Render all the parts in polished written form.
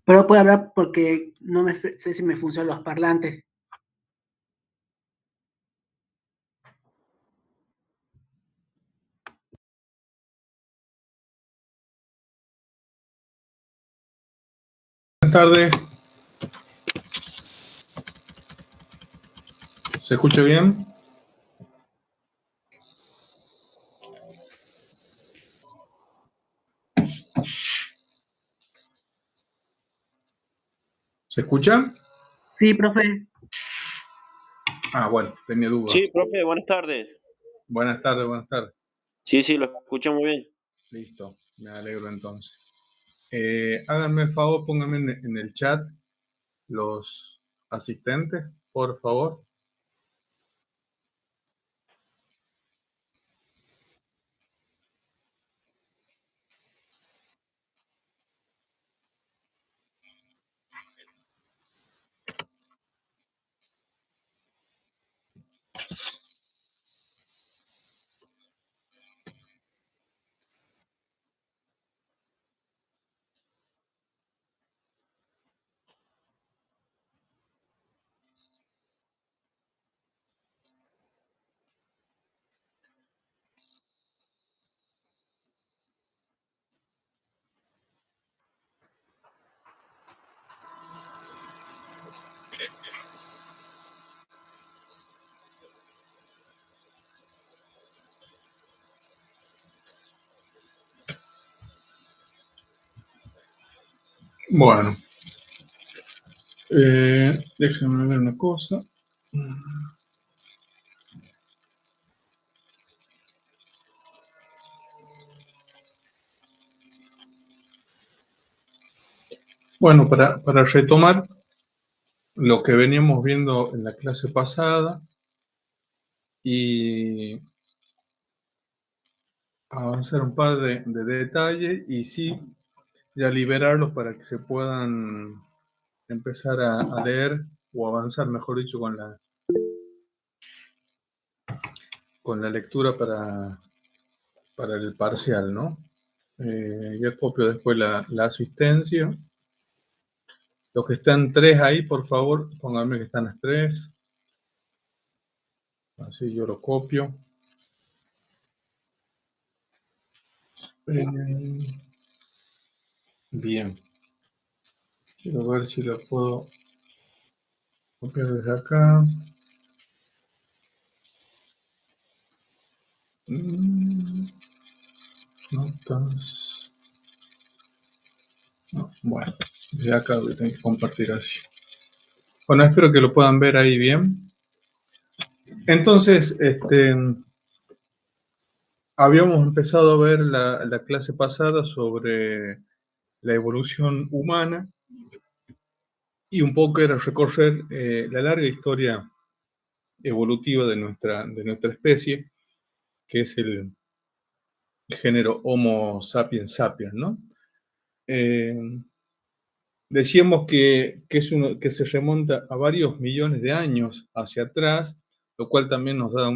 Pero puedo hablar porque no sé si me funcionan los parlantes. Buenas tardes. ¿Se escucha bien? ¿Se escucha? Sí, profe. Bueno, tenía dudas. Sí, profe, buenas tardes. Buenas tardes, buenas tardes. Sí, lo escucho muy bien. Listo, me alegro entonces. Háganme el favor, pónganme en el chat los asistentes, por favor. Bueno, déjenme ver una cosa. Bueno, para retomar lo que veníamos viendo en la clase pasada y avanzar un par de detalles y sí, ya liberarlos para que se puedan empezar a leer o avanzar, mejor dicho, con la lectura para el parcial, ¿no? Ya copio después la asistencia. Los que están 3 ahí, por favor, pónganme que están las 3. Así yo lo copio. Bien. Quiero ver si lo puedo copiar desde acá. Notas. No, bueno, ya acá lo tengo que compartir así. Bueno, espero que lo puedan ver ahí bien. Entonces, habíamos empezado a ver la clase pasada sobre la evolución humana y un poco era recorrer la larga historia evolutiva de nuestra especie, que es el género Homo sapiens sapiens, ¿no? Decíamos que se remonta a varios millones de años hacia atrás, lo cual también nos da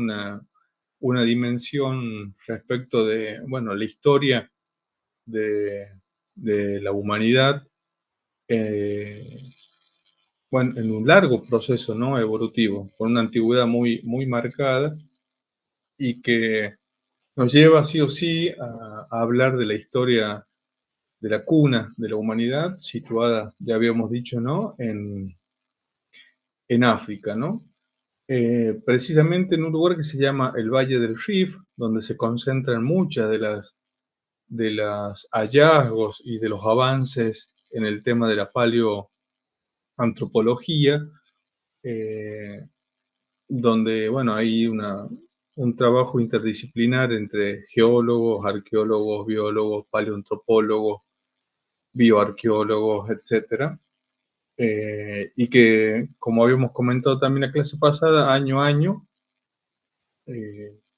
una dimensión respecto de, bueno, la historia de la humanidad, bueno, en un largo proceso, ¿no?, evolutivo, con una antigüedad muy, muy marcada y que nos lleva sí o sí a hablar de la historia de la cuna de la humanidad, situada, ya habíamos dicho, ¿no?, en África, ¿no? Precisamente en un lugar que se llama el Valle del Rif, donde se concentran muchas de las hallazgos y de los avances en el tema de la paleoantropología, donde, bueno, hay un trabajo interdisciplinar entre geólogos, arqueólogos, biólogos, paleoantropólogos, bioarqueólogos, etcétera, y que, como habíamos comentado también en la clase pasada, año a año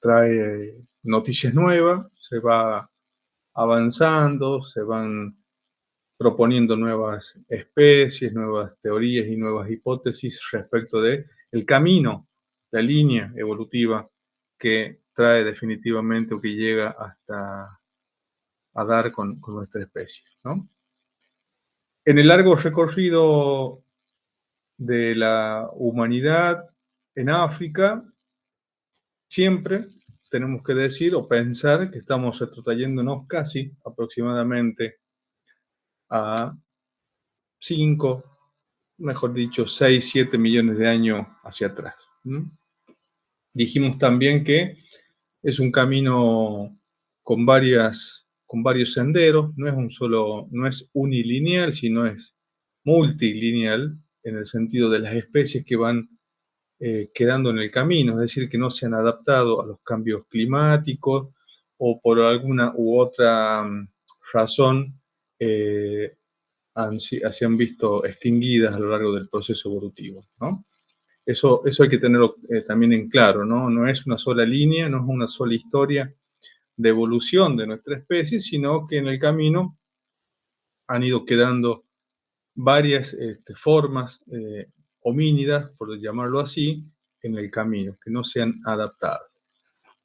trae noticias nuevas, se va avanzando, se van proponiendo nuevas especies, nuevas teorías y nuevas hipótesis respecto de el camino, la línea evolutiva que trae definitivamente o que llega hasta a dar con nuestra especie, ¿no? En el largo recorrido de la humanidad en África, siempre tenemos que decir o pensar que estamos retrotrayéndonos casi aproximadamente a 5, mejor dicho, 6, 7 millones de años hacia atrás. Dijimos también que es un camino con varios senderos, no es unilineal, sino es multilineal, en el sentido de las especies que van quedando en el camino, es decir, que no se han adaptado a los cambios climáticos o por alguna u otra razón se han visto extinguidas a lo largo del proceso evolutivo, ¿no? Eso hay que tenerlo también en claro, ¿no? No es una sola línea, no es una sola historia de evolución de nuestra especie, sino que en el camino han ido quedando varias formas homínidas, por llamarlo así, en el camino, que no se han adaptado.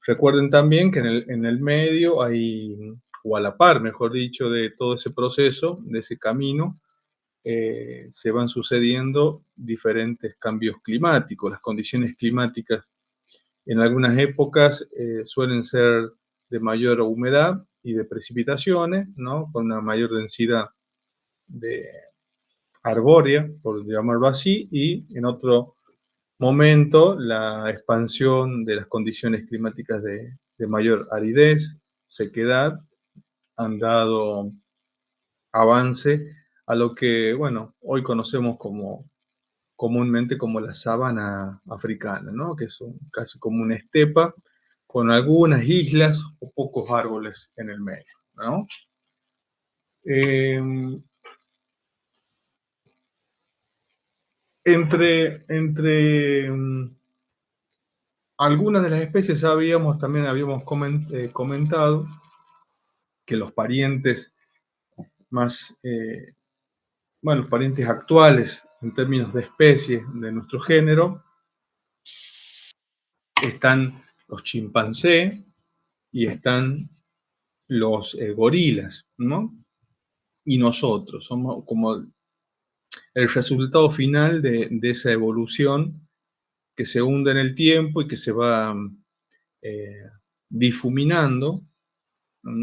Recuerden también que en el medio hay, o a la par, mejor dicho, de todo ese proceso, de ese camino, se van sucediendo diferentes cambios climáticos. Las condiciones climáticas en algunas épocas suelen ser de mayor humedad y de precipitaciones, ¿no? Con una mayor densidad de arbórea, por llamarlo así, y en otro momento la expansión de las condiciones climáticas de mayor aridez, sequedad, han dado avance a lo que, bueno, hoy conocemos comúnmente como la sabana africana, ¿no? Que es casi como una estepa con algunas islas o pocos árboles en el medio, ¿no? Entre algunas de las especies también habíamos comentado que los parientes más, los parientes actuales en términos de especies de nuestro género están los chimpancés y están los gorilas, ¿no? Y nosotros somos como el resultado final de esa evolución que se hunde en el tiempo y que se va difuminando.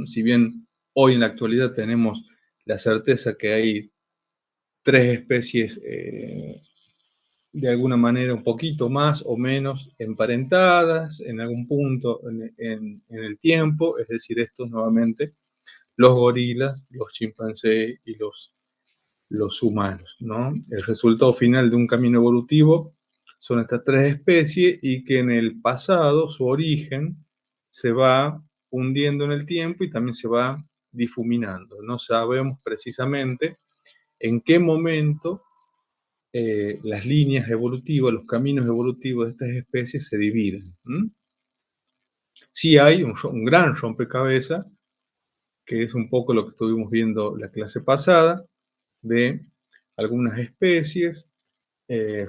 Si bien hoy en la actualidad tenemos la certeza que hay 3 especies de alguna manera un poquito más o menos emparentadas en algún punto en el tiempo, es decir, estos nuevamente, los gorilas, los chimpancés y los humanos, ¿no? El resultado final de un camino evolutivo son estas 3 especies y que en el pasado su origen se va hundiendo en el tiempo y también se va difuminando. No sabemos precisamente en qué momento las líneas evolutivas, los caminos evolutivos de estas especies se dividen. Sí hay un gran rompecabezas, que es un poco lo que estuvimos viendo la clase pasada, de algunas especies,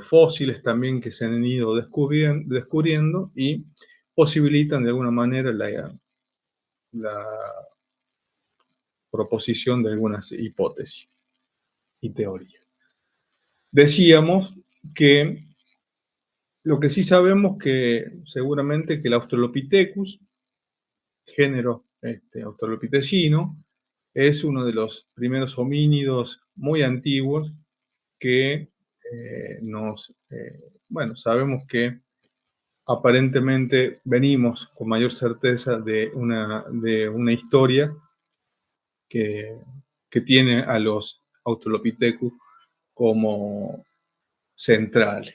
fósiles también que se han ido descubriendo y posibilitan de alguna manera la proposición de algunas hipótesis y teorías. Decíamos que lo que sí sabemos que seguramente que el Australopithecus, género australopitecino, es uno de los primeros homínidos muy antiguos que sabemos que aparentemente venimos con mayor certeza de una historia que tiene a los Australopithecus como centrales.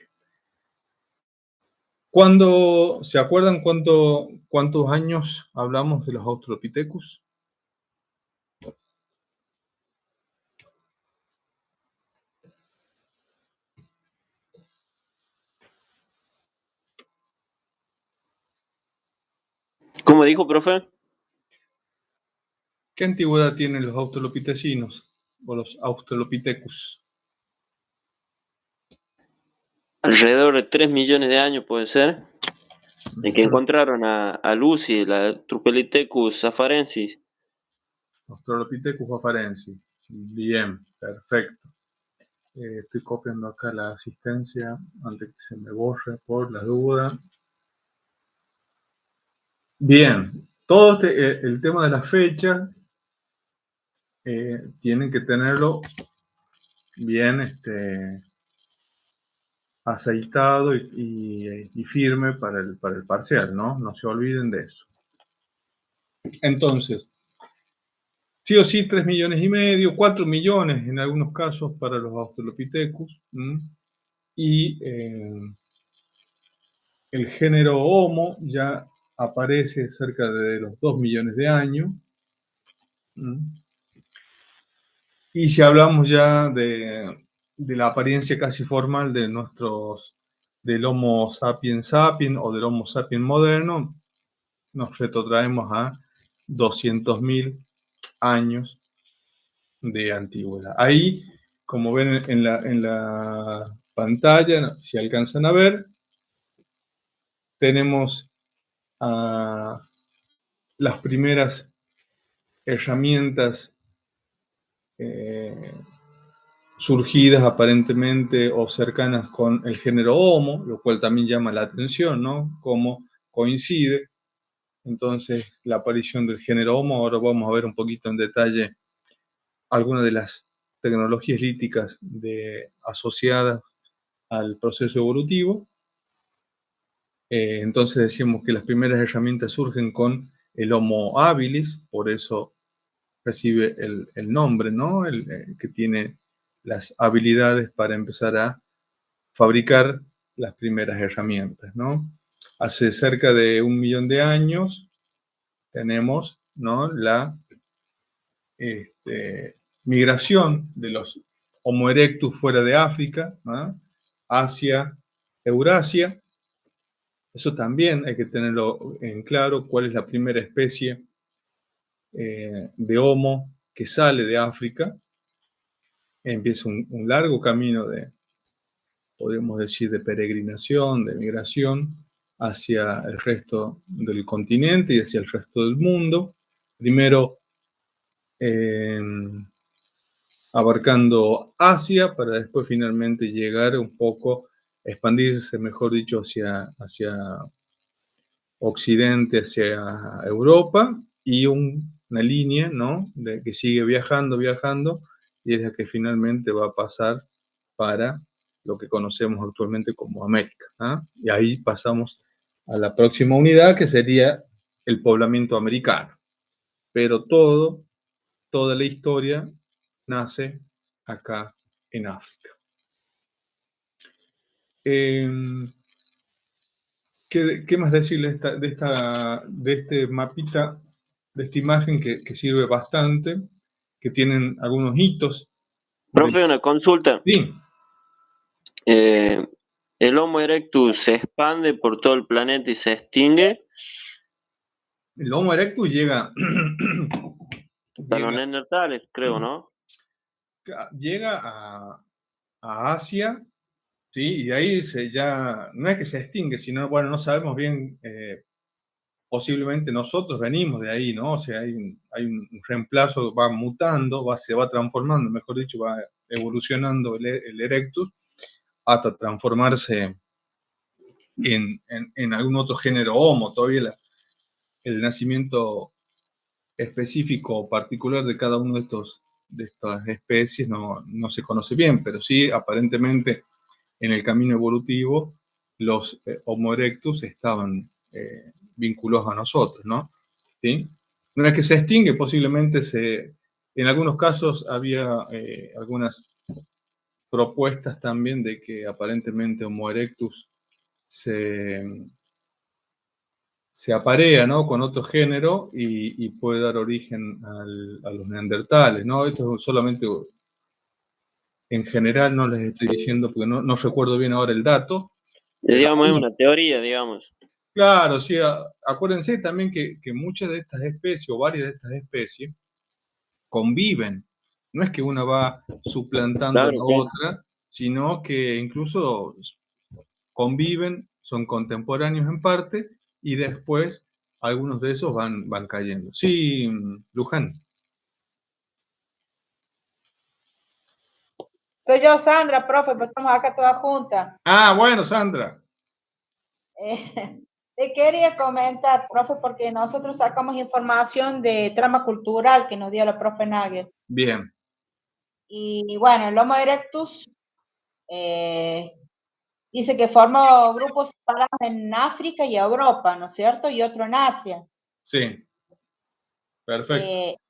¿Se acuerdan cuántos años hablamos de los Australopithecus? ¿Cómo dijo, profe? ¿Qué antigüedad tienen los australopitecinos o los Australopithecus? Alrededor de 3 millones de años puede ser. En que encontraron a Lucy, la Trupelithecus afarensis. Australopithecus afarensis. Bien, perfecto. Estoy copiando acá la asistencia antes que se me borre por la duda. Bien, todo el tema de la fecha tienen que tenerlo bien aceitado y firme para el parcial, ¿no? No se olviden de eso. Entonces, sí o sí, 3,5 millones, 4 millones en algunos casos para los Australopithecus. Y el género Homo ya aparece cerca de los 2 millones de años. Y si hablamos ya de la apariencia casi formal del Homo sapiens sapiens o del Homo sapiens moderno, nos retrotraemos a 200.000 años de antigüedad. Ahí, como ven en la pantalla, si alcanzan a ver, tenemos las primeras herramientas surgidas aparentemente o cercanas con el género Homo, lo cual también llama la atención, ¿no? Cómo coincide. Entonces, la aparición del género Homo, ahora vamos a ver un poquito en detalle algunas de las tecnologías líticas asociadas al proceso evolutivo. Entonces decimos que las primeras herramientas surgen con el Homo habilis, por eso recibe el nombre, ¿no? Que tiene las habilidades para empezar a fabricar las primeras herramientas, ¿no? Hace cerca de 1 millón de años tenemos, ¿no?, la migración de los Homo erectus fuera de África, ¿no?, hacia Eurasia. Eso también hay que tenerlo en claro, cuál es la primera especie de Homo que sale de África. Empieza un largo camino podríamos decir, de peregrinación, de migración hacia el resto del continente y hacia el resto del mundo. Primero abarcando Asia para después finalmente llegar un poco, expandirse, mejor dicho, hacia Occidente, hacia Europa, y una línea, ¿no?, que sigue viajando, y es la que finalmente va a pasar para lo que conocemos actualmente como América. Y ahí pasamos a la próxima unidad, que sería el poblamiento americano. Pero toda la historia nace acá en África. ¿Qué más decirles de este mapita, de esta imagen que sirve bastante, que tienen algunos hitos? Profe, una consulta. Sí. ¿El Homo erectus se expande por todo el planeta y se extingue? El Homo erectus llega Hasta los neandertales, creo, ¿no? llega a Asia, ¿sí? Y de ahí ya no es que se extingue, sino, bueno, no sabemos bien, posiblemente nosotros venimos de ahí, ¿no? O sea, hay un reemplazo, va mutando, se va transformando, mejor dicho, va evolucionando el erectus hasta transformarse en algún otro género Homo. Todavía el nacimiento específico o particular de cada uno de estas especies no se conoce bien, pero sí, aparentemente, en el camino evolutivo, los Homo erectus estaban vinculados a nosotros, ¿no? ¿Sí? Una vez que se extingue, posiblemente en algunos casos había algunas propuestas también de que aparentemente Homo erectus se aparea, ¿no?, con otro género y puede dar origen a los neandertales, ¿no? Esto solamente en general, no les estoy diciendo porque no recuerdo bien ahora el dato. Digamos, Sí, es una teoría, digamos. claro, sí, acuérdense también que muchas de estas especies o varias de estas especies conviven. No es que una va suplantando a Claro, la claro. otra, sino que incluso conviven, son contemporáneos en parte, y después algunos de esos van cayendo. Sí, Luján. Soy yo, Sandra, profe, pues estamos acá todas juntas. Ah, bueno, Sandra. Te quería comentar, profe, porque nosotros sacamos información de trama cultural que nos dio la profe Nagel. Bien. Y bueno, el Homo erectus dice que formó grupos separados en África y Europa, ¿no es cierto? Y otro en Asia. Sí. Perfecto.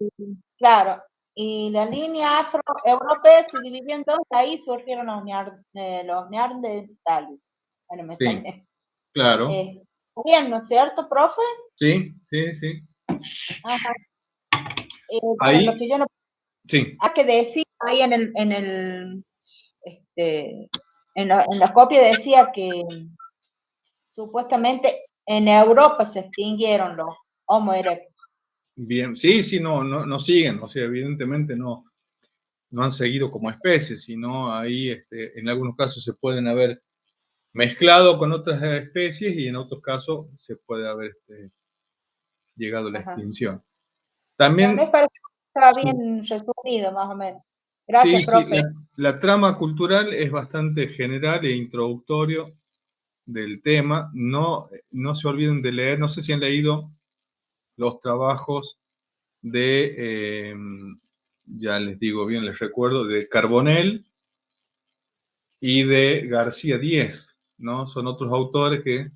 Claro. Y la línea afroeuropea se dividió en dos, ahí surgieron los neandertales. Bueno, me Sí, sale. claro. Bien, ¿no es cierto, profe? Sí, sí, sí. Ajá. Ahí, Lo que yo no sí. hay que decir ahí en la copia decía que supuestamente en Europa se extinguieron los Homo erectus. Bien. Sí, sí, no siguen. O sea, evidentemente no han seguido como especie, sino ahí en algunos casos se pueden haber mezclado con otras especies y en otros casos se puede haber llegado a la extinción. También, Me parece que está bien resumido, más o menos. sí, Gracias, profe. la trama cultural es bastante general e introductorio del tema. No se olviden de leer, no sé si han leído los trabajos de, ya les digo bien, les recuerdo, de Carbonell y de García Díez, ¿no? Son otros autores que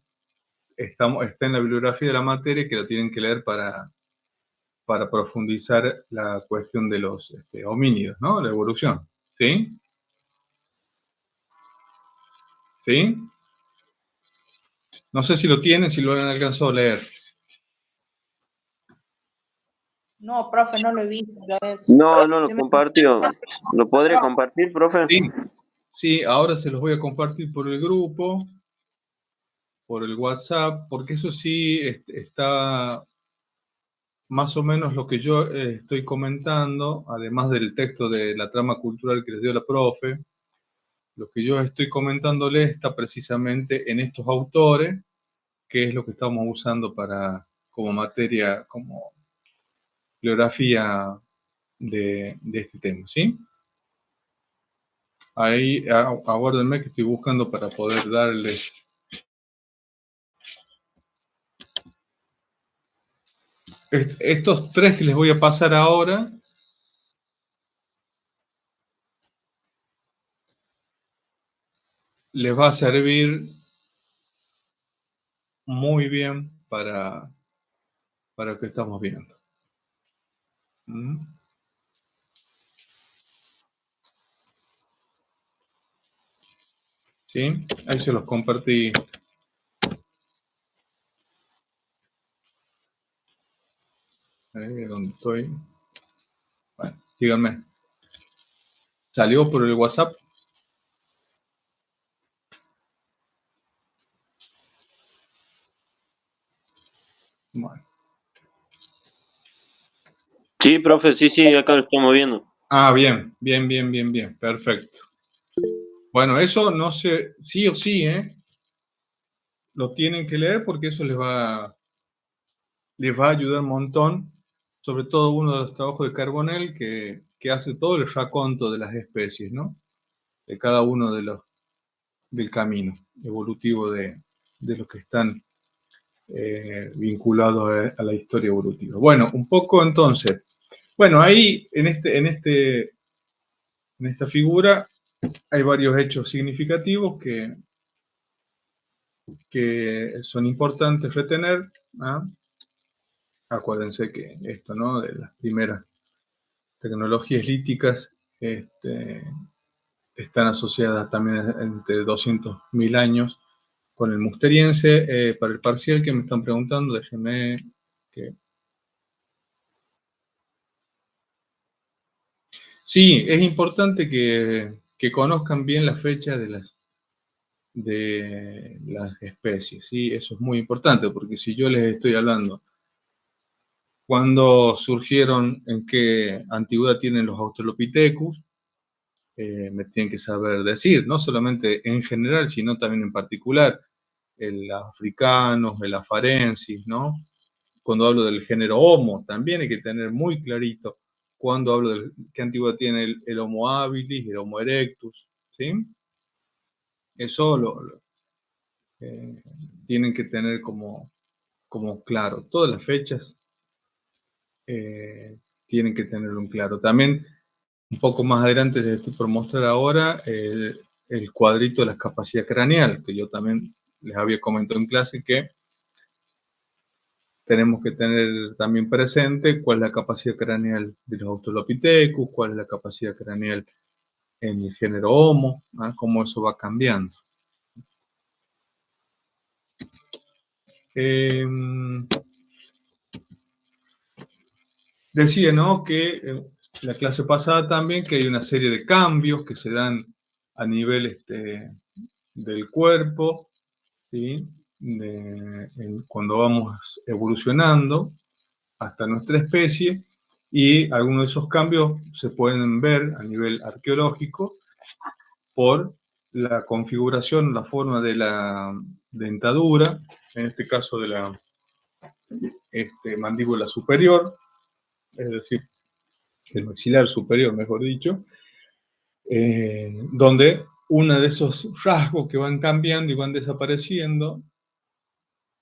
está en la bibliografía de la materia y que lo tienen que leer para profundizar la cuestión de los homínidos, ¿no? La evolución, ¿sí? ¿Sí? No sé si lo tienen, si lo han alcanzado a leer. No, profe, no lo he visto. No lo compartió. ¿Lo podría compartir, profe? Sí, sí, ahora se los voy a compartir por el grupo, por el WhatsApp, porque eso sí está más o menos lo que yo estoy comentando, además del texto de la trama cultural que les dio la profe. Lo que yo estoy comentándoles está precisamente en estos autores, que es lo que estamos usando como materia, como bibliografía de este tema, ¿sí? Ahí, aguárdenme que estoy buscando para poder darles. Estos tres que les voy a pasar ahora les va a servir muy bien para lo que estamos viendo. ¿Sí? Ahí se los compartí. ¿Dónde estoy? Bueno, díganme. ¿Salió por el WhatsApp? Bueno. Sí, profe, sí, acá lo estamos viendo. Ah, bien, perfecto. Bueno, eso no sé, sí o sí, lo tienen que leer porque eso les va a ayudar un montón, sobre todo uno de los trabajos de Carbonell que hace todo el raconto de las especies, ¿no? De cada uno del camino evolutivo de los que están vinculados a la historia evolutiva. Bueno, un poco entonces, bueno, ahí en esta figura hay varios hechos significativos que son importantes retener. Acuérdense que esto, ¿no? De las primeras tecnologías líticas están asociadas también entre 200.000 años con el musteriense. Para el parcial que me están preguntando, déjenme que... Sí, es importante que conozcan bien la fecha de las especies, ¿sí? Eso es muy importante, porque si yo les estoy hablando cuándo surgieron, en qué antigüedad tienen los Australopithecus, me tienen que saber decir, no solamente en general, sino también en particular, el africano, el afarensis, ¿no? Cuando hablo del género Homo, también hay que tener muy clarito cuando hablo de qué antigüedad tiene el Homo habilis, el Homo erectus, ¿sí? Eso tienen que tener como claro. Todas las fechas tienen que tenerlo en claro. También, un poco más adelante les estoy por mostrar ahora el cuadrito de la capacidad craneal, que yo también les había comentado en clase que tenemos que tener también presente cuál es la capacidad craneal de los Australopithecus, cuál es la capacidad craneal en el género Homo, ¿ah? Cómo eso va cambiando. Decía, ¿no?, que la clase pasada también que hay una serie de cambios que se dan a nivel del cuerpo, ¿sí? Cuando vamos evolucionando hasta nuestra especie, y algunos de esos cambios se pueden ver a nivel arqueológico por la configuración, la forma de la dentadura, en este caso de la mandíbula superior, es decir, el maxilar superior, mejor dicho, donde uno de esos rasgos que van cambiando y van desapareciendo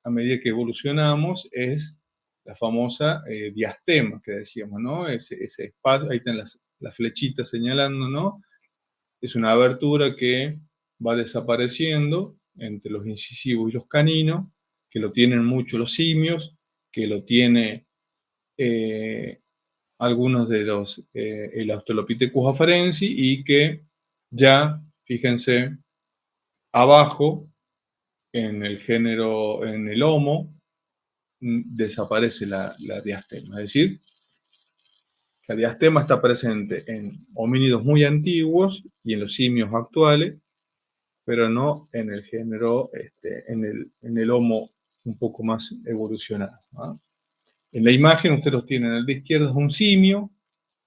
a medida que evolucionamos es la famosa diastema que decíamos, ¿no? Ese espacio, ahí están las flechitas señalando, ¿no? Es una abertura que va desapareciendo entre los incisivos y los caninos, que lo tienen mucho los simios, que lo tiene algunos de el Australopithecus afarensis, y que ya, fíjense, abajo, en el género, en el Homo, desaparece la diastema. Es decir, la diastema está presente en homínidos muy antiguos y en los simios actuales, pero no en el género, en el Homo un poco más evolucionado, ¿no? En la imagen ustedes los tienen, a la izquierda es un simio,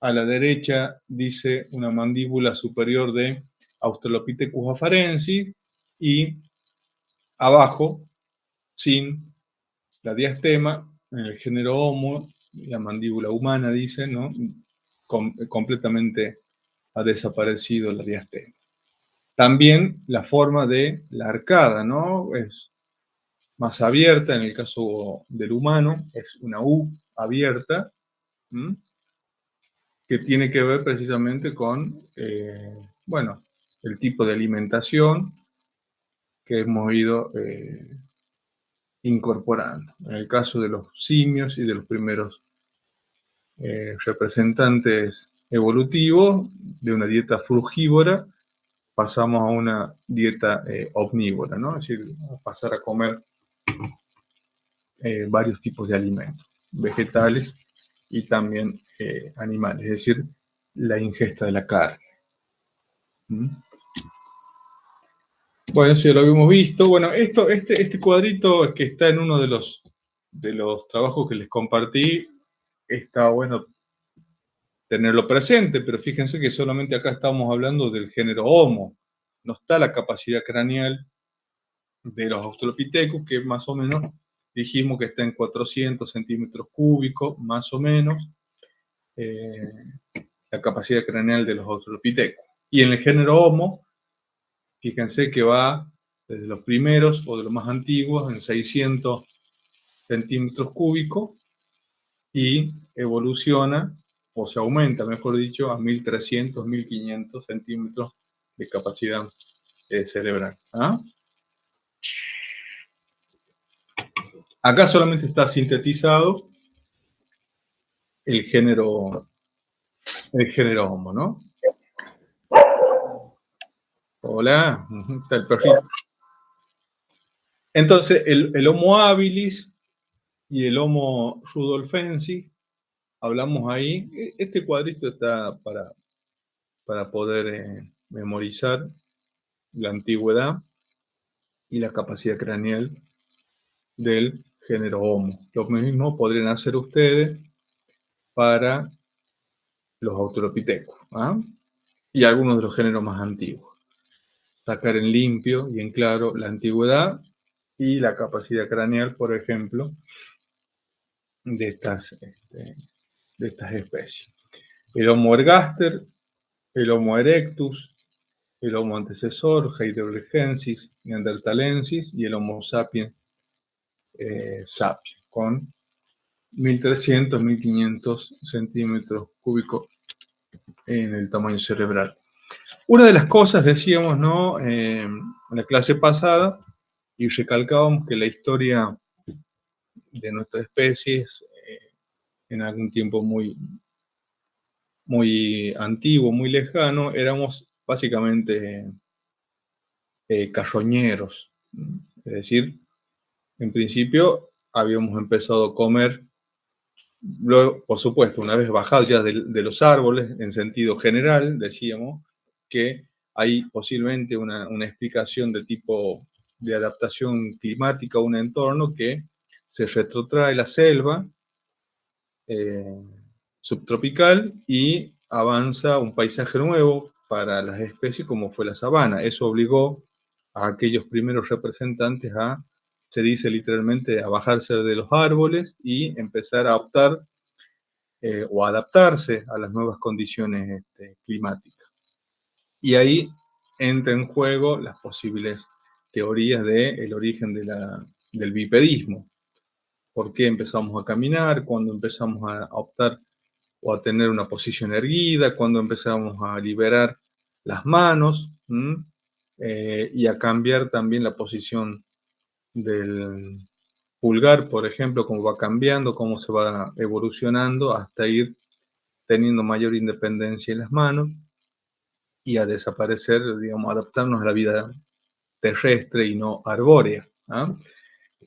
a la derecha dice una mandíbula superior de Australopithecus afarensis, y abajo, sin la diastema, en el género Homo, la mandíbula humana, dice, ¿no? Completamente ha desaparecido la diastema. También la forma de la arcada, ¿no? Es más abierta, en el caso del humano, es una U abierta, que tiene que ver precisamente con, bueno, el tipo de alimentación que hemos ido incorporando. En el caso de los simios y de los primeros representantes evolutivos de una dieta frugívora, pasamos a una dieta omnívora, ¿no? Es decir, a pasar a comer varios tipos de alimentos, vegetales y también animales, es decir, la ingesta de la carne. Bueno, eso ya lo habíamos visto. Bueno, este cuadrito que está en uno de los trabajos que les compartí, está bueno tenerlo presente, pero fíjense que solamente acá estamos hablando del género Homo. No está la capacidad craneal de los Australopithecus, que más o menos dijimos que está en 400 centímetros cúbicos, más o menos, la capacidad craneal de los Australopithecus. Y en el género Homo, fíjense que va desde los primeros o de los más antiguos en 600 centímetros cúbicos y evoluciona, o se aumenta, mejor dicho, a 1300, 1500 centímetros de capacidad cerebral. ¿Ah? Acá solamente está sintetizado el género Homo, ¿no? Hola, está el perrito. Entonces, el Homo habilis y el Homo rudolfensis, hablamos ahí. Este cuadrito está para poder memorizar la antigüedad y la capacidad craneal del género Homo. Lo mismo podrían hacer ustedes para los Australopithecus, ¿ah? Y algunos de los géneros más antiguos. Sacar en limpio y en claro la antigüedad y la capacidad craneal, por ejemplo, de estas especies. el Homo ergaster, el Homo erectus, el Homo antecesor, heidelbergensis, neanderthalensis y el Homo sapiens sapiens, con 1300, 1500 centímetros cúbicos en el tamaño cerebral. Una de las cosas, decíamos, ¿no? En la clase pasada, y recalcábamos que la historia de nuestra especie es en algún tiempo muy antiguo, muy lejano, éramos básicamente carroñeros. Es decir, en principio habíamos empezado a comer, luego, por supuesto, una vez bajados ya de los árboles, en sentido general, decíamos que hay posiblemente una explicación de tipo de adaptación climática a un entorno que se retrotrae la selva subtropical y avanza un paisaje nuevo para las especies como fue la sabana. Eso obligó a aquellos primeros representantes a, se dice literalmente, a bajarse de los árboles y empezar a optar o adaptarse a las nuevas condiciones climáticas. Y ahí entra en juego las posibles teorías del origen del bipedismo. ¿Por qué empezamos a caminar? ¿Cuándo empezamos a optar o a tener una posición erguida? ¿Cuándo empezamos a liberar las manos? Y a cambiar también la posición del pulgar, por ejemplo, cómo va cambiando, cómo se va evolucionando hasta ir teniendo mayor independencia en las manos y a desaparecer, digamos, adaptarnos a la vida terrestre y no arbórea.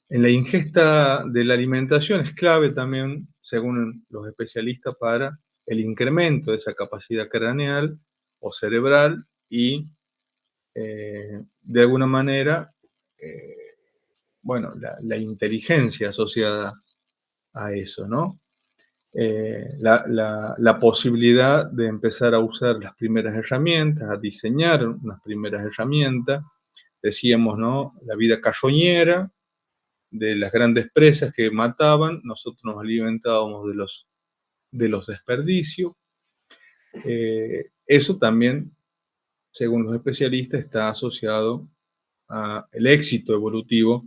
En la ingesta de la alimentación es clave también, según los especialistas, para el incremento de esa capacidad craneal o cerebral y, de alguna manera, bueno, la inteligencia asociada a eso, ¿no? La posibilidad de empezar a usar las primeras herramientas, a diseñar unas primeras herramientas, decíamos, ¿no? La vida carroñera, de las grandes presas que mataban, nosotros nos alimentábamos de los desperdicios. Eso también, según los especialistas, está asociado al éxito evolutivo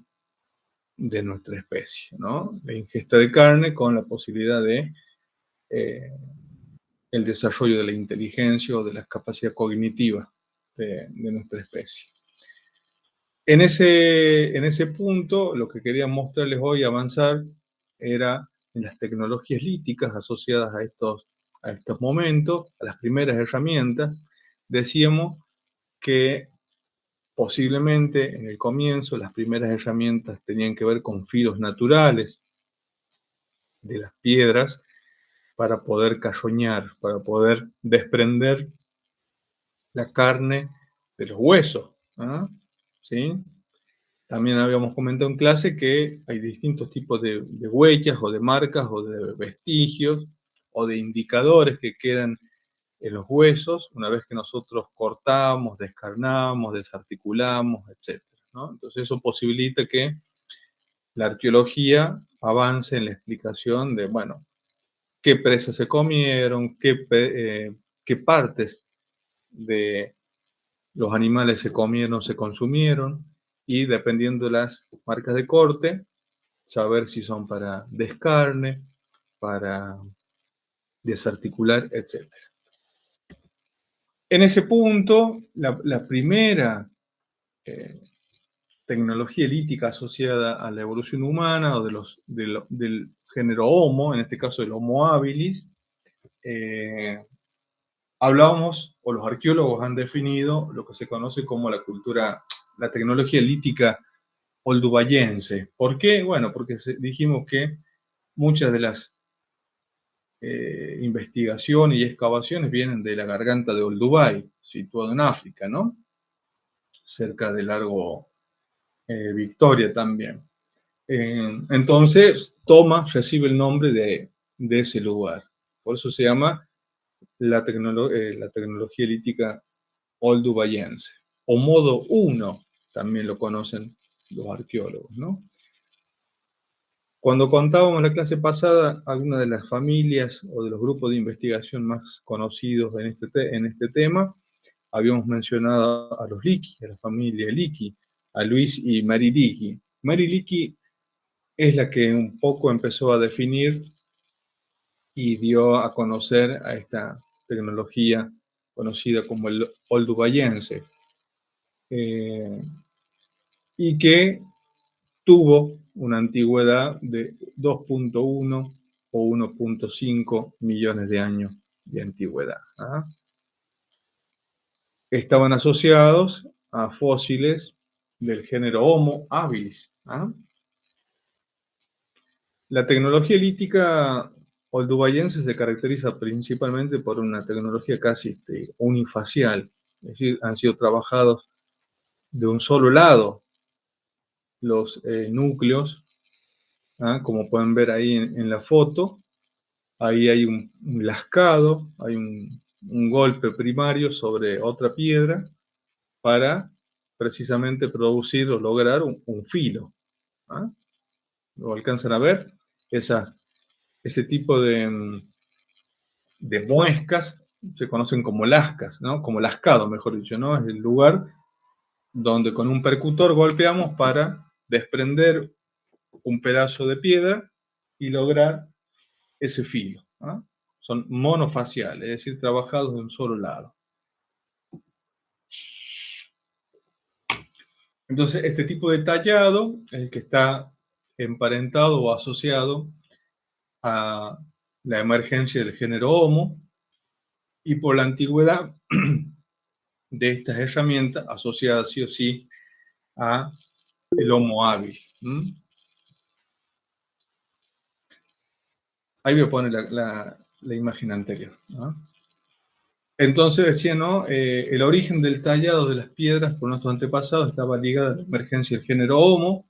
de nuestra especie, ¿no? La ingesta de carne con la posibilidad de el desarrollo de la inteligencia o de las capacidades cognitivas de nuestra especie. En ese punto, lo que quería mostrarles hoy, avanzar, era en las tecnologías líticas asociadas a estos momentos, a las primeras herramientas. Decíamos que posiblemente en el comienzo las primeras herramientas tenían que ver con filos naturales de las piedras para poder carroñar, para poder desprender la carne de los huesos, ¿sí? También habíamos comentado en clase que hay distintos tipos de huellas o de marcas o de vestigios o de indicadores que quedan en los huesos una vez que nosotros cortamos, descarnamos, desarticulamos, etc., ¿no? Entonces eso posibilita que la arqueología avance en la explicación de, bueno, qué presas se comieron, qué partes de los animales se comieron, se consumieron, y dependiendo de las marcas de corte, saber si son para descarne, para desarticular, etc. En ese punto, la primera tecnología lítica asociada a la evolución humana o del género Homo, en este caso el Homo habilis, hablábamos, o los arqueólogos han definido lo que se conoce como la tecnología lítica oldubayense. ¿Por qué? Bueno, porque dijimos que muchas de las investigaciones y excavaciones vienen de la garganta de Olduvai, situado en África, ¿no? Cerca del lago Victoria también. Entonces, recibe el nombre de ese lugar. Por eso se llama la tecnología lítica oldubayense. O modo 1, también lo conocen los arqueólogos, ¿no? Cuando contábamos la clase pasada, algunas de las familias o de los grupos de investigación más conocidos en este tema, habíamos mencionado a los Leakey, a la familia Leakey, a Luis y Mary Leakey. Mary Leakey es la que un poco empezó a definir y dio a conocer a esta tecnología conocida como el oldubayense, y que tuvo una antigüedad de 2.1 o 1.5 millones de años de antigüedad. ¿Ah? Estaban asociados a fósiles del género Homo habilis. ¿Ah? La tecnología lítica oldubayense se caracteriza principalmente por una tecnología casi unifacial, es decir, han sido trabajados de un solo lado los núcleos, ¿ah? Como pueden ver ahí en la foto, ahí hay un lascado, hay un golpe primario sobre otra piedra para precisamente producir o lograr un filo. ¿Ah? ¿Lo alcanzan a ver? Ese tipo de muescas se conocen como lascas, ¿no? Como lascado, mejor dicho, ¿no? Es el lugar donde con un percutor golpeamos para desprender un pedazo de piedra y lograr ese filo. ¿Ah? Son monofaciales, es decir, trabajados de un solo lado. Entonces, este tipo de tallado es el que está emparentado o asociado a la emergencia del género Homo, y por la antigüedad de estas herramientas asociadas sí o sí a el Homo habilis. Ahí voy a poner la imagen anterior, ¿no? Entonces decía, ¿no? El origen del tallado de las piedras por nuestros antepasados estaba ligado a la emergencia del género Homo,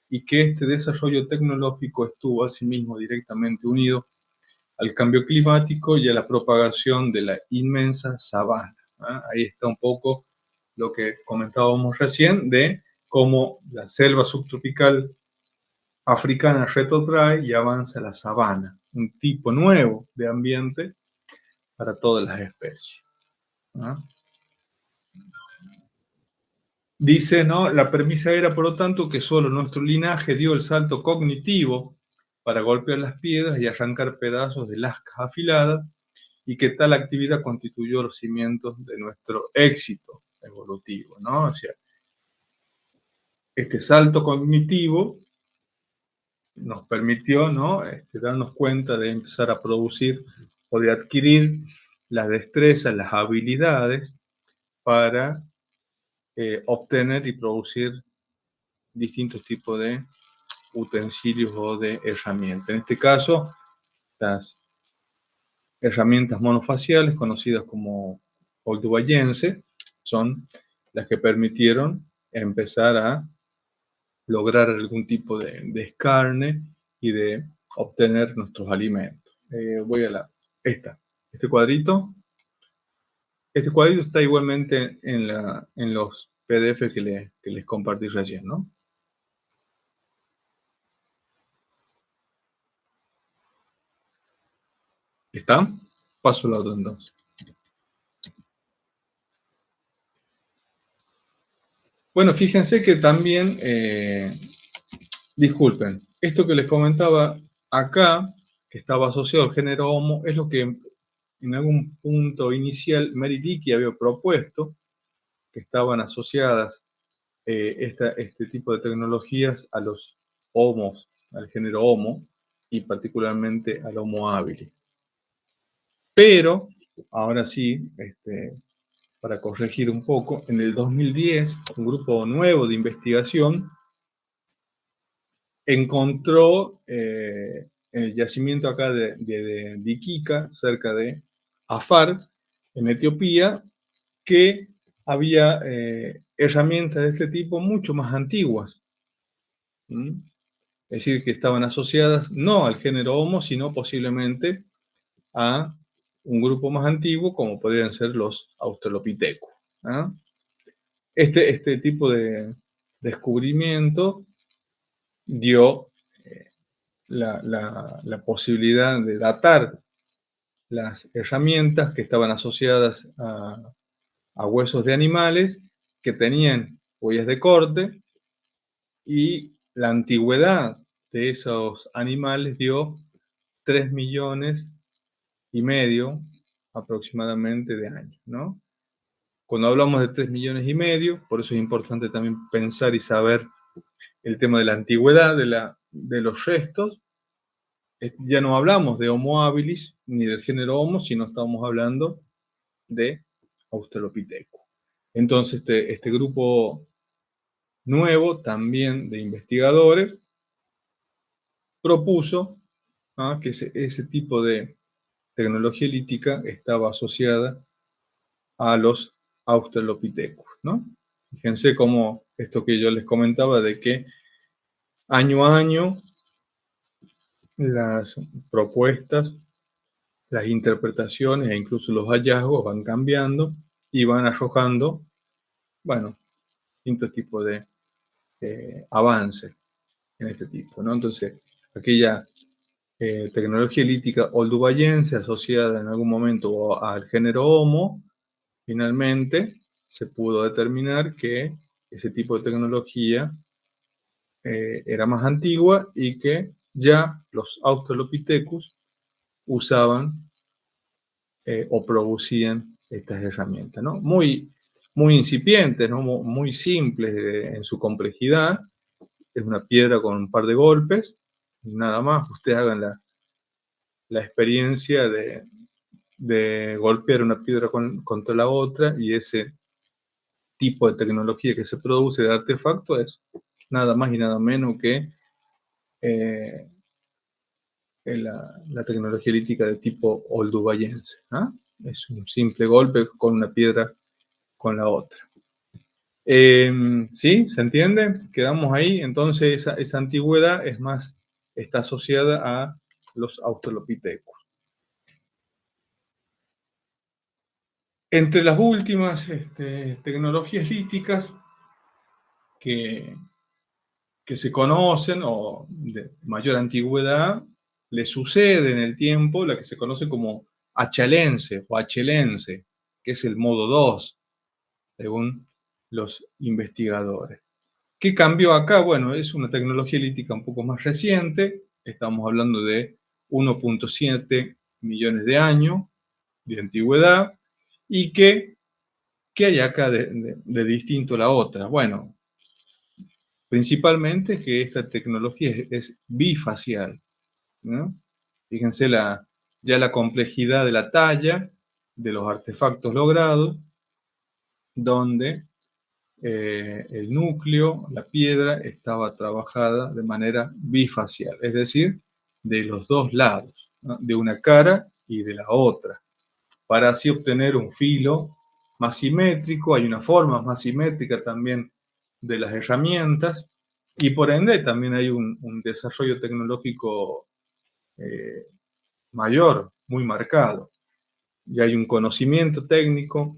y que este desarrollo tecnológico estuvo asimismo directamente unido al cambio climático y a la propagación de la inmensa sabana. ¿Ah? Ahí está un poco lo que comentábamos recién de cómo la selva subtropical africana retrotrae y avanza la sabana, un tipo nuevo de ambiente para todas las especies. ¿Ah? Dice, ¿no? La premisa era, por lo tanto, que solo nuestro linaje dio el salto cognitivo para golpear las piedras y arrancar pedazos de lascas afiladas, y que tal actividad constituyó los cimientos de nuestro éxito evolutivo, ¿no? O sea, este salto cognitivo nos permitió, ¿no? Darnos cuenta de empezar a producir o de adquirir las destrezas, las habilidades para obtener y producir distintos tipos de utensilios o de herramientas. En este caso, las herramientas monofaciales, conocidas como oldubayense, son las que permitieron empezar a lograr algún tipo de escarne y de obtener nuestros alimentos. Voy a este cuadrito. Este cuadrito está igualmente en los PDF que les compartí recién, ¿no? ¿Está? Paso al otro entonces. Bueno, fíjense que también, disculpen, esto que les comentaba acá, que estaba asociado al género Homo, es lo que en algún punto inicial Mary Leakey había propuesto, que estaban asociadas este tipo de tecnologías a los homos, al género Homo, y particularmente al Homo habilis. Pero, ahora sí, para corregir un poco, en el 2010, un grupo nuevo de investigación encontró en el yacimiento acá de Iquica, cerca de Afar, en Etiopía, que había herramientas de este tipo mucho más antiguas. ¿Mm? Es decir, que estaban asociadas no al género Homo, sino posiblemente a un grupo más antiguo, como podrían ser los Australopithecus. ¿Ah? Este tipo de descubrimiento dio la posibilidad de datar las herramientas que estaban asociadas a huesos de animales que tenían huellas de corte, y la antigüedad de esos animales dio 3,5 millones aproximadamente de años, ¿no? Cuando hablamos de 3,5 millones, por eso es importante también pensar y saber el tema de la antigüedad de los restos. Ya no hablamos de Homo habilis ni del género Homo, sino estamos hablando de Australopithecus. Entonces, este grupo nuevo también de investigadores propuso que ese tipo de tecnología lítica estaba asociada a los Australopithecus, ¿no? Fíjense cómo esto que yo les comentaba de que año a año las propuestas, las interpretaciones e incluso los hallazgos van cambiando y van arrojando, bueno, distintos tipos de avances en este tipo, ¿no? Entonces, aquella tecnología lítica oldubayense asociada en algún momento al género Homo, finalmente se pudo determinar que ese tipo de tecnología era más antigua y que ya los Australopithecus usaban o producían estas herramientas, ¿no? Muy incipientes, ¿no? Muy simples en su complejidad. Es una piedra con un par de golpes, nada más. Ustedes hagan la experiencia de golpear una piedra contra la otra, y ese tipo de tecnología que se produce de artefacto es nada más y nada menos que la tecnología lítica de tipo oldubayense. Es un simple golpe con una piedra con la otra. ¿Sí? ¿Se entiende? Quedamos ahí. Entonces esa antigüedad está asociada a los Australopithecus. Entre las últimas tecnologías líticas que se conocen o de mayor antigüedad, le sucede en el tiempo la que se conoce como achalense o achelense, que es el modo 2, según los investigadores. ¿Qué cambió acá? Bueno, es una tecnología lítica un poco más reciente, estamos hablando de 1,7 millones de años de antigüedad. ¿Y qué hay acá de distinto a la otra? Bueno, principalmente que esta tecnología es bifacial, ¿no? Fíjense ya la complejidad de la talla de los artefactos logrados, donde el núcleo, la piedra, estaba trabajada de manera bifacial, es decir, de los dos lados, ¿no? De una cara y de la otra, para así obtener un filo más simétrico. Hay una forma más simétrica también de las herramientas, y por ende también hay un desarrollo tecnológico mayor, muy marcado. Y hay un conocimiento técnico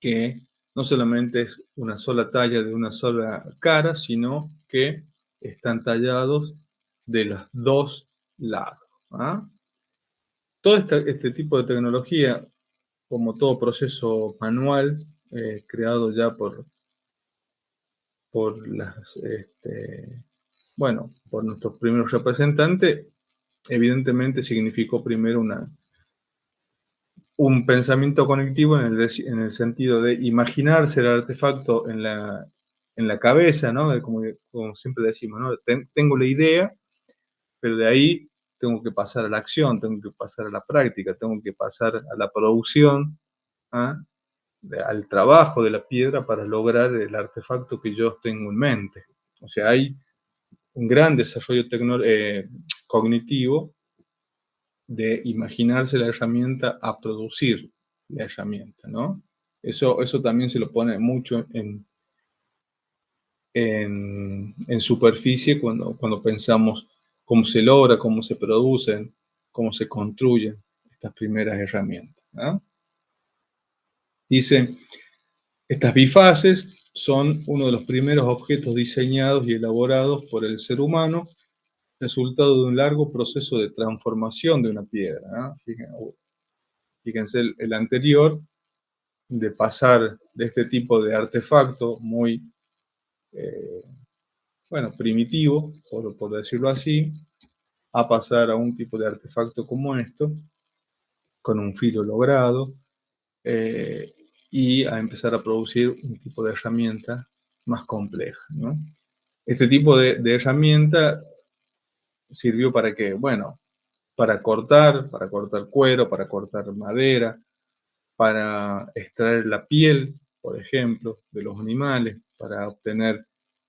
que no solamente es una sola talla de una sola cara, sino que están tallados de los dos lados. Todo este tipo de tecnología, como todo proceso manual, creado ya por nuestros primeros representantes, evidentemente significó primero un pensamiento conectivo en el sentido de imaginarse el artefacto en la cabeza, ¿no? Como siempre decimos, ¿no? Tengo la idea, pero de ahí tengo que pasar a la acción, tengo que pasar a la práctica, tengo que pasar a la producción, al trabajo de la piedra para lograr el artefacto que yo tengo en mente. O sea, hay un gran desarrollo cognitivo de imaginarse la herramienta a producir la herramienta, ¿no? Eso también se lo pone mucho en superficie cuando pensamos cómo se logra, cómo se producen, cómo se construyen estas primeras herramientas, ¿no? Dice, estas bifaces son uno de los primeros objetos diseñados y elaborados por el ser humano resultado de un largo proceso de transformación de una piedra, ¿no? Fíjense el anterior, de pasar de este tipo de artefacto muy, bueno, primitivo, por decirlo así, a pasar a un tipo de artefacto como esto, con un filo logrado, y a empezar a producir un tipo de herramienta más compleja, ¿no? Este tipo de herramienta sirvió para que, bueno, para cortar cuero, para cortar madera, para extraer la piel, por ejemplo, de los animales, para obtener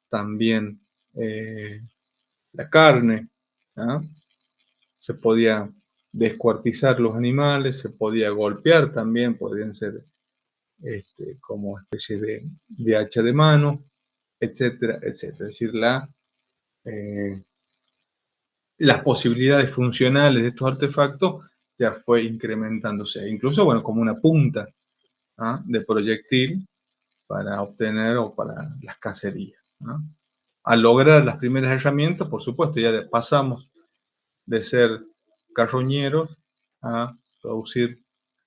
también la carne, ¿no? Se podía descuartizar los animales, se podía golpear también, podrían ser como especie de hacha de mano, etcétera, etcétera. Es decir, las posibilidades funcionales de estos artefactos ya fue incrementándose, incluso, bueno, como una punta, ¿ah?, de proyectil para obtener o para las cacerías, ¿no? Al lograr las primeras herramientas, por supuesto, ya pasamos de ser carroñeros a producir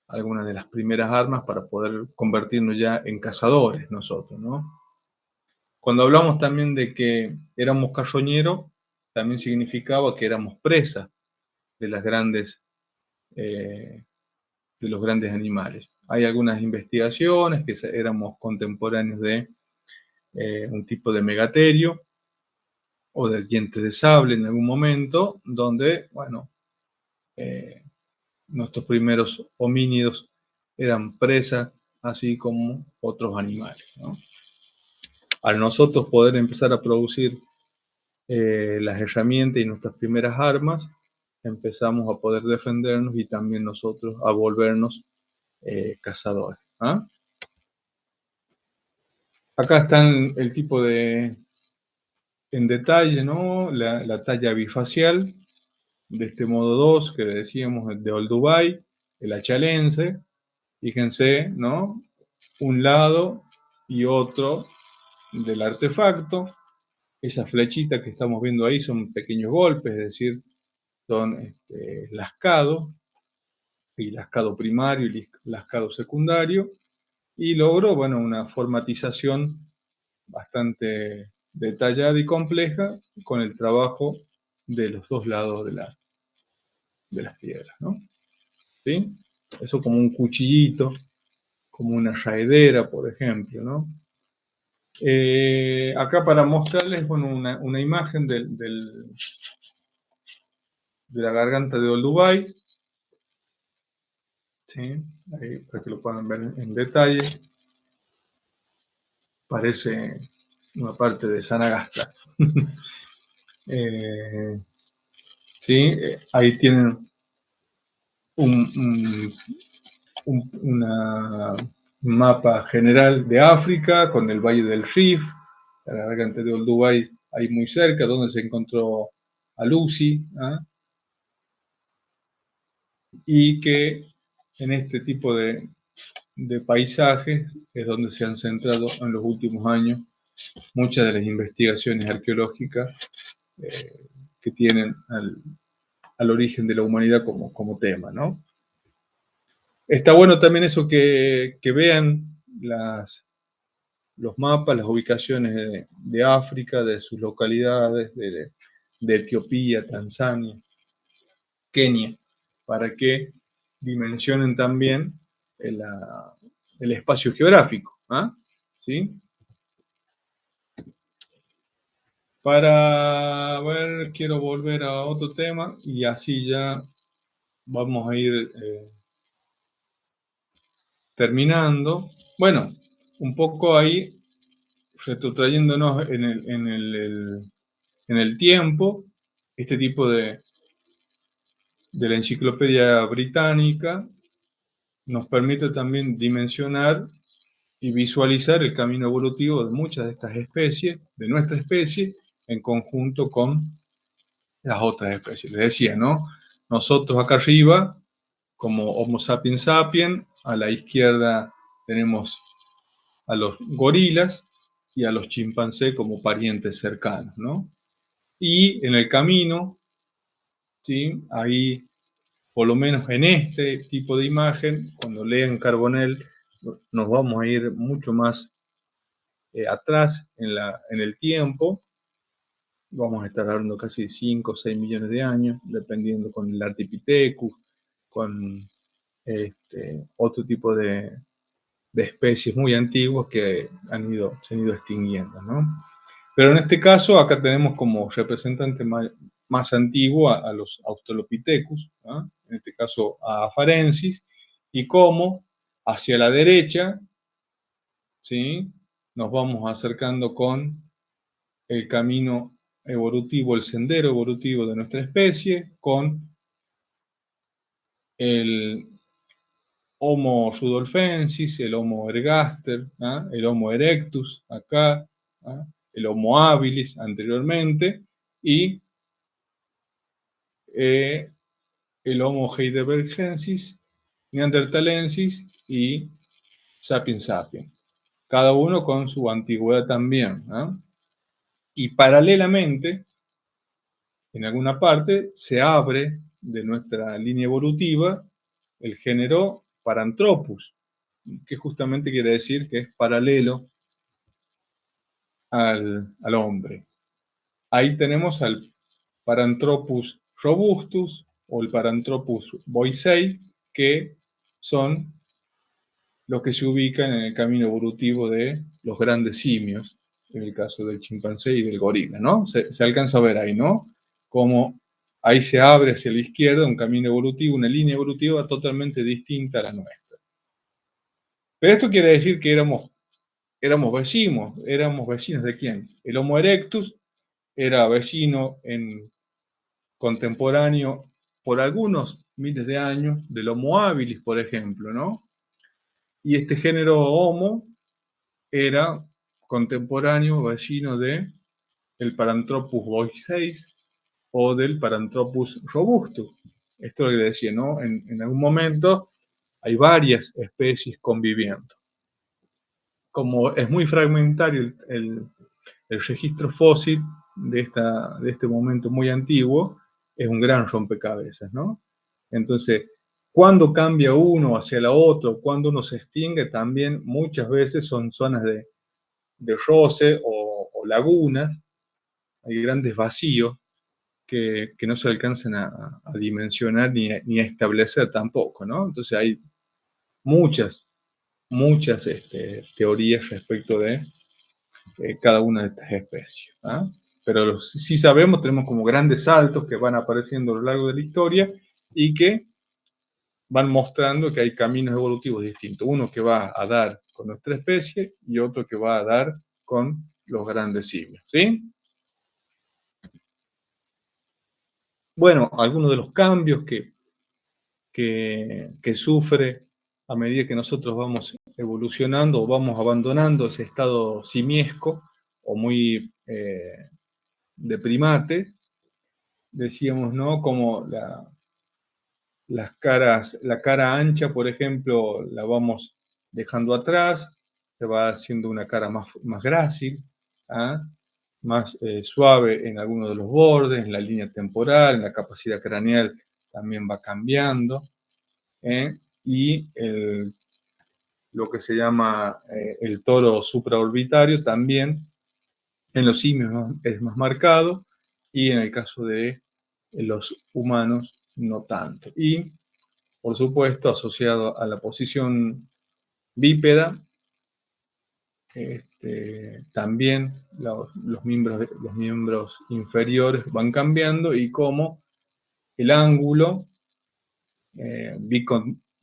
algunas de las primeras armas para poder convertirnos ya en cazadores nosotros, ¿no? Cuando hablamos también de que éramos carroñeros, también significaba que éramos presas de las grandes, de los grandes animales. Hay algunas investigaciones que éramos contemporáneos de un tipo de megaterio o de dientes de sable en algún momento, donde, bueno, nuestros primeros homínidos eran presas, así como otros animales, ¿no? Al nosotros poder empezar a producir las herramientas y nuestras primeras armas, empezamos a poder defendernos y también nosotros a volvernos cazadores, ¿ah? Acá están el tipo en detalle, ¿no? La talla bifacial, de este modo 2 que decíamos de Olduvai, el achalense. Fíjense, ¿no? Un lado y otro del artefacto. Esas flechitas que estamos viendo ahí son pequeños golpes, es decir, son lascados, y lascado primario y lascado secundario, y logró, bueno, una formatización bastante detallada y compleja con el trabajo de los dos lados de las piedras, ¿no? ¿Sí? Eso como un cuchillito, como una raedera, por ejemplo, ¿no? Acá para mostrarles, bueno, una imagen de la garganta de Olduvai, ¿sí? Ahí, para que lo puedan ver en detalle. Parece una parte de Sanagasta. ¿Sí? Ahí tienen una mapa general de África con el Valle del Rif, la garganta de Olduvai ahí muy cerca, donde se encontró a Lucy, ¿eh? Y que en este tipo de paisajes es donde se han centrado en los últimos años muchas de las investigaciones arqueológicas que tienen al origen de la humanidad como tema, ¿no? Está bueno también eso que vean los mapas, las ubicaciones de África, de sus localidades, de Etiopía, Tanzania, Kenia, para que dimensionen también el espacio geográfico, ¿ah? ¿Sí? Para ver, quiero volver a otro tema y así ya vamos a ir terminando. Bueno, un poco ahí retrotrayéndonos en el tiempo, este tipo de la enciclopedia británica nos permite también dimensionar y visualizar el camino evolutivo de muchas de estas especies, de nuestra especie, en conjunto con las otras especies. Les decía, ¿no? Nosotros acá arriba, como Homo sapiens sapiens, a la izquierda tenemos a los gorilas y a los chimpancés como parientes cercanos, ¿no? Y en el camino, ¿sí? Ahí, por lo menos en este tipo de imagen, cuando lean Carbonell, nos vamos a ir mucho más atrás en el tiempo. Vamos a estar hablando casi de 5 o 6 millones de años, dependiendo con el Ardipithecus, con otro tipo de especies muy antiguas que se han ido extinguiendo, ¿no? Pero en este caso, acá tenemos como representante más antiguo a los Australopithecus, ¿no? En este caso a Afarensis, y como hacia la derecha, ¿sí? Nos vamos acercando con el camino evolutivo, el sendero evolutivo de nuestra especie, con el Homo rudolfensis, el Homo ergaster, ¿ah? El Homo erectus acá, ¿ah? El Homo habilis anteriormente, y el Homo heidelbergensis, neanderthalensis y sapiens sapiens. Cada uno con su antigüedad también, ¿ah? Y paralelamente, en alguna parte, se abre de nuestra línea evolutiva el género Paranthropus, que justamente quiere decir que es paralelo al hombre. Ahí tenemos al Paranthropus robustus o el Paranthropus boisei, que son los que se ubican en el camino evolutivo de los grandes simios, en el caso del chimpancé y del gorila, ¿no? Se alcanza a ver ahí, ¿no? Como ahí se abre hacia la izquierda un camino evolutivo, una línea evolutiva totalmente distinta a la nuestra. Pero esto quiere decir que éramos vecinos ¿de quién? El Homo erectus era vecino contemporáneo por algunos miles de años del Homo habilis, por ejemplo, ¿no? Y este género Homo era contemporáneo, vecino de el Paranthropus boisei o del Paranthropus robustus. Esto es lo que decía, ¿no? En algún momento hay varias especies conviviendo. Como es muy fragmentario el registro fósil de este momento muy antiguo, es un gran rompecabezas, ¿no? Entonces, cuando cambia uno hacia la otra, cuando uno se extingue, también muchas veces son zonas de roce o lagunas, hay grandes vacíos que no se alcanzan a dimensionar ni a establecer tampoco, ¿no? Entonces hay muchas teorías respecto de cada una de estas especies, ¿ah? Pero sí sabemos, tenemos como grandes saltos que van apareciendo a lo largo de la historia y que van mostrando que hay caminos evolutivos distintos. Uno que va a dar con nuestra especie y otro que va a dar con los grandes simios, ¿sí? Bueno, algunos de los cambios que sufre a medida que nosotros vamos evolucionando o vamos abandonando ese estado simiesco o muy de primate, decíamos, ¿no? Como la cara ancha, por ejemplo, la vamos dejando atrás, se va haciendo una cara más grácil, ¿ah? Más suave en algunos de los bordes, en la línea temporal, en la capacidad craneal también va cambiando, ¿eh? Y lo que se llama el toro supraorbitario también en los simios es más marcado y en el caso de los humanos no tanto. Y, por supuesto, asociado a la posición bípeda, también los miembros inferiores van cambiando y como el ángulo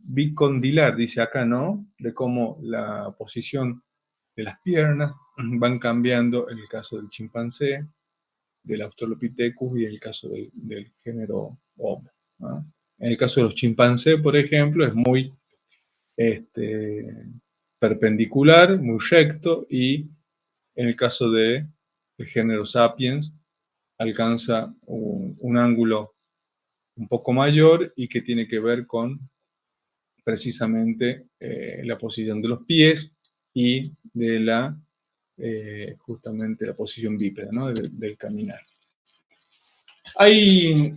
bicondilar, dice acá, ¿no? De cómo la posición de las piernas van cambiando en el caso del chimpancé, del Australopithecus y en el caso del género Homo, ¿no? En el caso de los chimpancés, por ejemplo, es muy perpendicular, muy recto, y en el caso del género Sapiens alcanza un ángulo un poco mayor y que tiene que ver con precisamente la posición de los pies y de justamente la posición bípeda, ¿no? del caminar. Hay,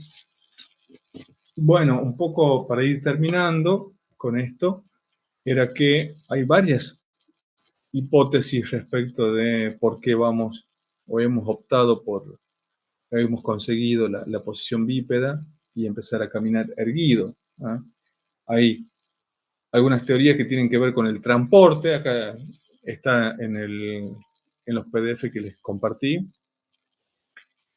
bueno, un poco para ir terminando con esto, era que hay varias hipótesis respecto de por qué vamos o hemos optado por, hemos conseguido la posición bípeda y empezar a caminar erguido. ¿Ah? Hay algunas teorías que tienen que ver con el transporte, acá está en los PDF que les compartí.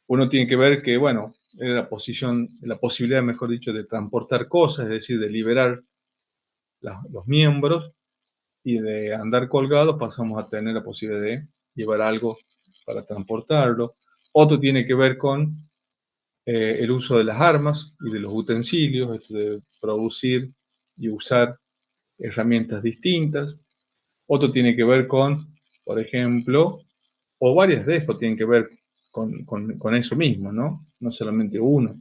Uno tiene que ver que, bueno, era la posibilidad, mejor dicho, de transportar cosas, es decir, de liberar los miembros, y de andar colgados pasamos a tener la posibilidad de llevar algo para transportarlo. Otro tiene que ver con el uso de las armas y de los utensilios, esto de producir y usar herramientas distintas. Otro tiene que ver con, por ejemplo, o varias de estos tienen que ver con eso mismo, ¿no? No solamente uno.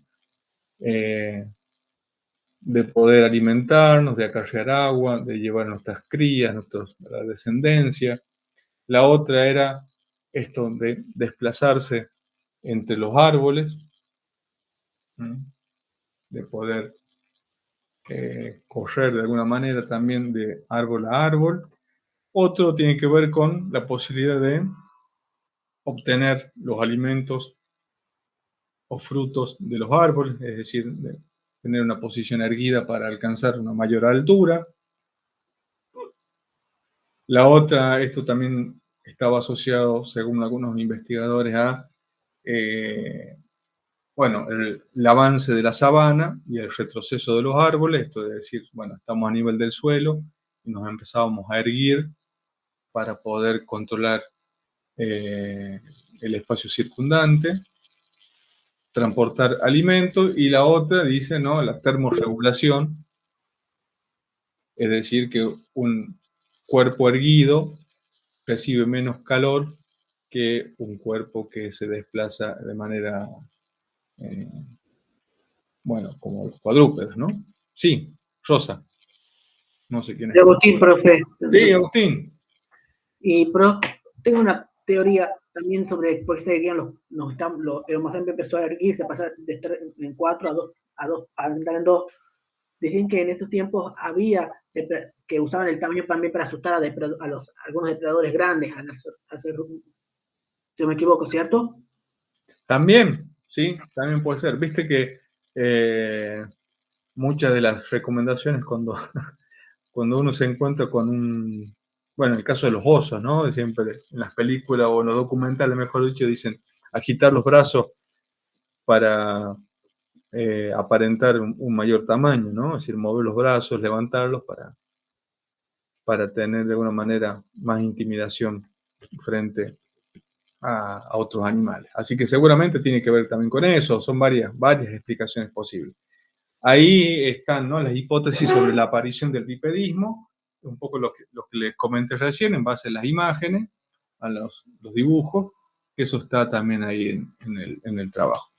De poder alimentarnos, de acarrear agua, de llevar nuestras crías, la descendencia. La otra era esto de desplazarse entre los árboles, de poder correr de alguna manera también de árbol a árbol. Otro tiene que ver con la posibilidad de obtener los alimentos o frutos de los árboles, es decir, de tener una posición erguida para alcanzar una mayor altura. La otra, esto también estaba asociado, según algunos investigadores, a bueno, el avance de la sabana y el retroceso de los árboles, esto de decir, bueno, estamos a nivel del suelo y nos empezábamos a erguir para poder controlar el espacio circundante, transportar alimentos, y la otra dice, ¿no?, la termorregulación, es decir, que un cuerpo erguido recibe menos calor que un cuerpo que se desplaza de manera, bueno, como los cuadrúpedos, ¿no? Sí, Rosa. No sé quién es. Agustín, profe. Sí, Agustín. Y tengo una teoría también sobre por qué se erguían el Homo sapiens empezó a erguirse, a pasar de estar en 4 a andar en 2. Dicen que en esos tiempos había que usaban el tamaño también para asustar a algunos depredadores grandes, si no me equivoco, ¿cierto? También, sí, también puede ser. Viste que muchas de las recomendaciones cuando uno se encuentra con bueno, en el caso de los osos, ¿no? Siempre en las películas o en los documentales, mejor dicho, dicen agitar los brazos para aparentar un mayor tamaño, ¿no? Es decir, mover los brazos, levantarlos para tener de alguna manera más intimidación frente a otros animales. Así que seguramente tiene que ver también con eso, son varias explicaciones posibles. Ahí están, ¿no?, las hipótesis sobre la aparición del bipedismo, un poco lo que les comenté recién, en base a las imágenes, a los dibujos, eso está también ahí en el trabajo.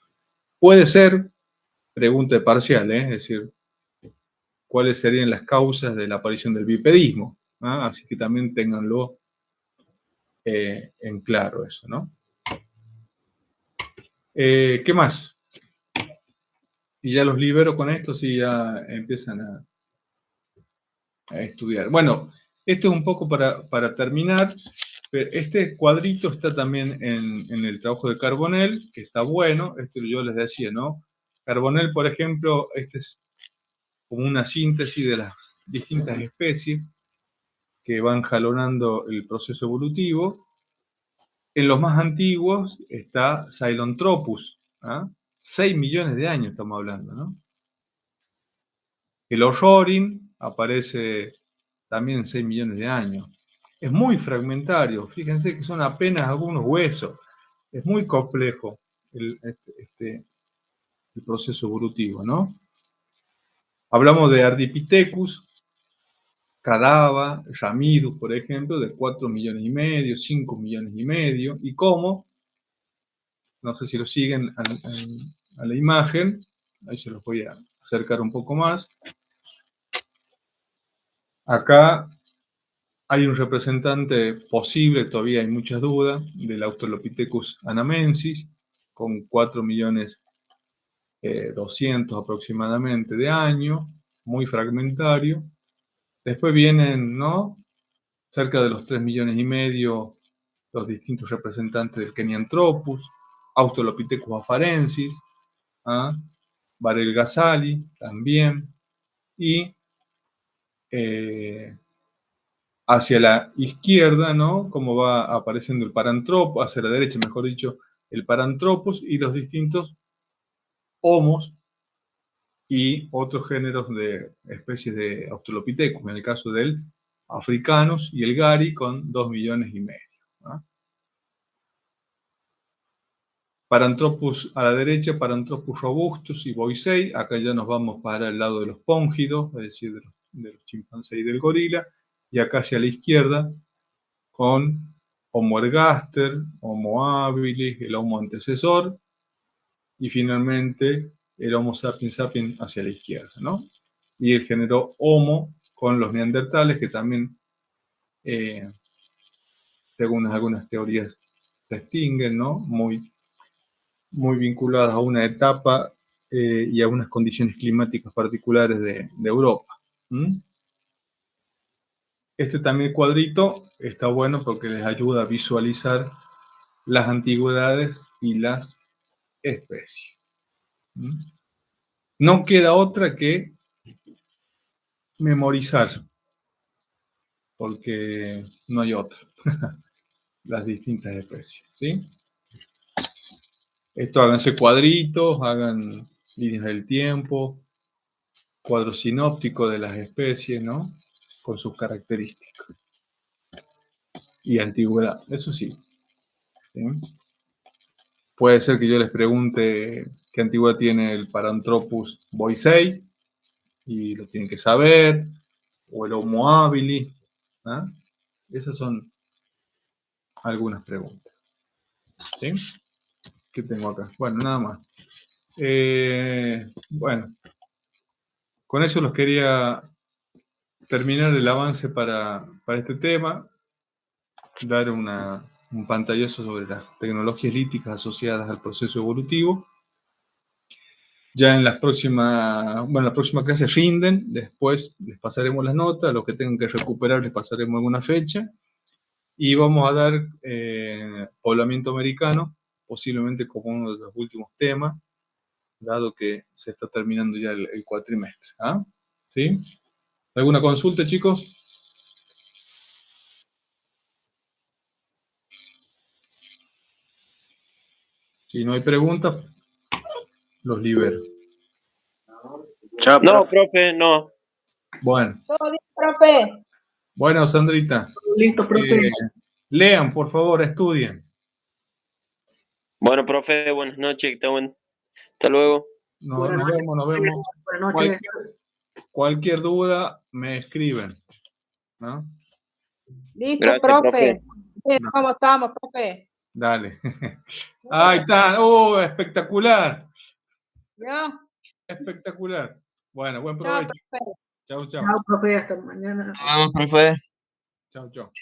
Puede ser, pregunta parcial, es decir, cuáles serían las causas de la aparición del bipedismo, ¿ah? Así que también ténganlo en claro eso, ¿no? ¿Qué más? Y ya los libero con esto, si ya empiezan a estudiar. Bueno, esto es un poco para terminar. Este cuadrito está también en el trabajo de Carbonell, que está bueno. Esto yo les decía, ¿no? Carbonell, por ejemplo, este es como una síntesis de las distintas especies que van jalonando el proceso evolutivo. En los más antiguos está Sahelanthropus, ¿ah? 6 millones de años estamos hablando, ¿no? El Orrorin aparece también 6 millones de años. Es muy fragmentario, fíjense que son apenas algunos huesos. Es muy complejo el proceso evolutivo, ¿no? Hablamos de Ardipithecus, Cadava, Ramidus, por ejemplo, de 4 millones y medio, 5 millones y medio, y cómo, no sé si lo siguen a la imagen, ahí se los voy a acercar un poco más. Acá hay un representante posible, todavía hay muchas dudas, del Australopithecus anamensis, con 4 millones 200 aproximadamente de años, muy fragmentario. Después vienen, ¿no?, cerca de los 3,5 millones los distintos representantes del Kenianthropus, Australopithecus afarensis, ¿ah?, Bareilles-Ghazali también, y hacia la izquierda, ¿no?, como va apareciendo el Paranthropus, hacia la derecha, mejor dicho, el Paranthropus y los distintos homos y otros géneros de especies de Australopithecus, en el caso del Africanus y el Gari, con 2,5 millones, ¿no? Paranthropus a la derecha, Paranthropus robustus y boisei. Acá ya nos vamos para el lado de los póngidos, es decir, de los chimpancés y del gorila. Y acá hacia la izquierda, con Homo ergaster, Homo habilis, el Homo antecesor, y finalmente el Homo sapiens sapiens hacia la izquierda, ¿no? Y el género Homo con los neandertales, que también, según algunas teorías, se extinguen, ¿no?, muy vinculadas a una etapa y a unas condiciones climáticas particulares de Europa. Este también cuadrito está bueno porque les ayuda a visualizar las antigüedades y las especies. No queda otra que memorizar, porque no hay otra, las distintas especies, ¿sí? Esto háganse cuadritos, hagan líneas del tiempo, cuadro sinóptico de las especies, ¿no?, con sus características. Y antigüedad, eso sí. ¿Sí? Puede ser que yo les pregunte qué antigüedad tiene el Paranthropus boisei, y lo tienen que saber, o el Homo habilis, ¿ah? Esas son algunas preguntas. ¿Sí? ¿Qué tengo acá? Bueno, nada más. Bueno, con eso los quería terminar el avance para este tema, dar un pantallazo sobre las tecnologías líticas asociadas al proceso evolutivo. Ya en la próxima clase rinden, después les pasaremos las notas, los que tengan que recuperar les pasaremos alguna fecha, y vamos a dar poblamiento americano, posiblemente como uno de los últimos temas, dado que se está terminando ya el cuatrimestre. ¿Ah? ¿Sí? ¿Alguna consulta, chicos? Si no hay preguntas, los libero. Chao, no, profe, no. Bueno. Todo bien, profe. Bueno, Sandrita. Listo, profe. Lean, por favor, estudien. Bueno, profe, buenas noches. Hasta luego. Nos vemos. Buenas noches. Cualquier duda, me escriben, ¿no? Listo, Gracias, profe. No. ¿Cómo estamos, profe? Dale. Ahí está. ¡Oh, espectacular! ¿Ya? Espectacular. Bueno, buen Chao, provecho. profe. Chau. Chao, profe. Hasta mañana. Nos vemos, profe. Chau.